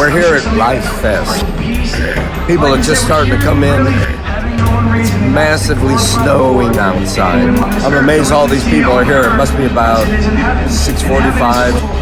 We're here at Life Fest. People are just starting to come in. It's massively snowing outside. I'm amazed all these people are here. It must be about 6:45.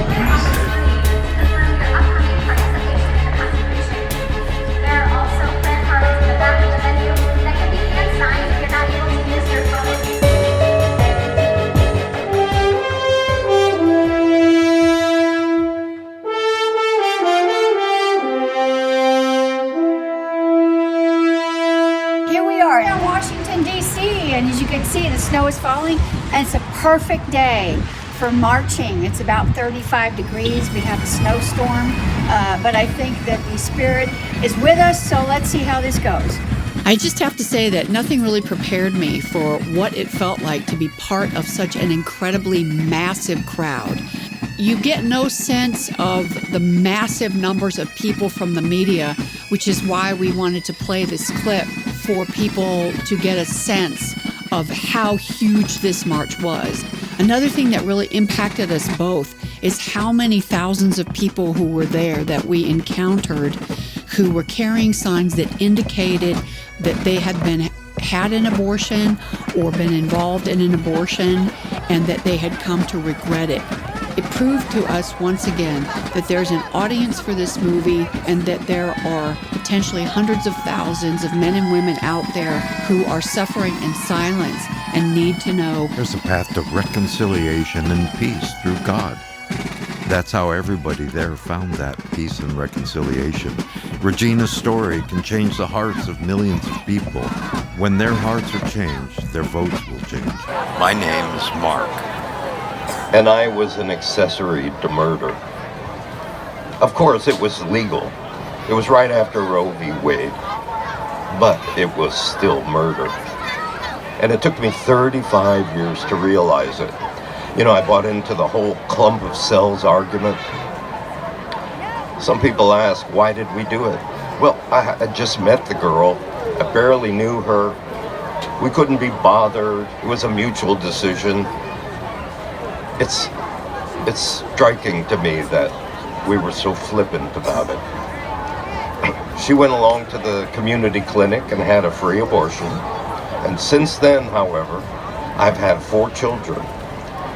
Here we are in Washington, D.C., and as you can see, the snow is falling, and it's a perfect day for marching. It's about 35 degrees. We have a snowstorm, but I think that the spirit is with us, so let's see how this goes. I just have to say that nothing really prepared me for what it felt like to be part of such an incredibly massive crowd. You get no sense of the massive numbers of people from the media, which is why we wanted to play this clip for people to get a sense of how huge this march was. Another thing that really impacted us both is how many thousands of people who were there that we encountered who were carrying signs that indicated that they had had an abortion or been involved in an abortion and that they had come to regret it. It proved to us once again that there's an audience for this movie and that there are potentially hundreds of thousands of men and women out there who are suffering in silence and need to know. There's a path to reconciliation and peace through God. That's how everybody there found that peace and reconciliation. Regina's story can change the hearts of millions of people. When their hearts are changed, their votes will change. My name is Marc, and I was an accessory to murder. Of course, it was legal. It was right after Roe v. Wade, but it was still murder. And it took me 35 years to realize it. You know, I bought into the whole clump of cells argument. Some people ask, why did we do it? Well, I had just met the girl. I barely knew her. We couldn't be bothered. It was a mutual decision. It's striking to me that we were so flippant about it. She went along to the community clinic and had a free abortion. And since then, however, I've had 4 children.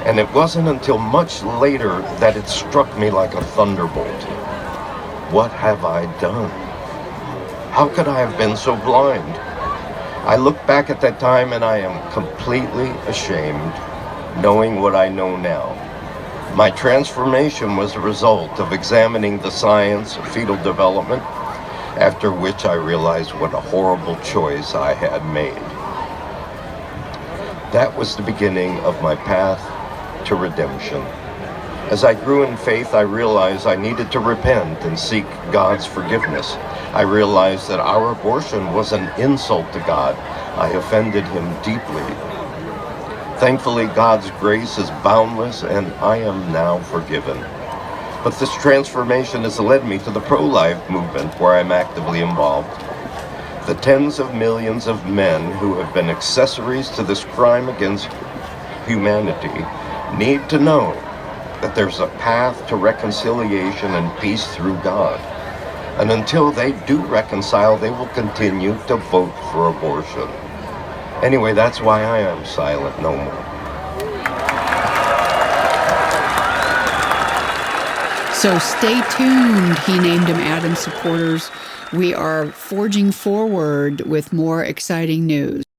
And it wasn't until much later that it struck me like a thunderbolt. What have I done? How could I have been so blind? I look back at that time and I am completely ashamed, knowing what I know now. My transformation was a result of examining the science of fetal development, after which I realized what a horrible choice I had made. That was the beginning of my path to redemption. As I grew in faith, I realized I needed to repent and seek God's forgiveness. I realized that our abortion was an insult to God. I offended him deeply. Thankfully, God's grace is boundless and I am now forgiven. But this transformation has led me to the pro-life movement where I'm actively involved. The tens of millions of men who have been accessories to this crime against humanity need to know that there's a path to reconciliation and peace through God. And until they do reconcile, they will continue to vote for abortion. Anyway, that's why I am silent no more. So stay tuned, He Named Him Adam supporters. We are forging forward with more exciting news.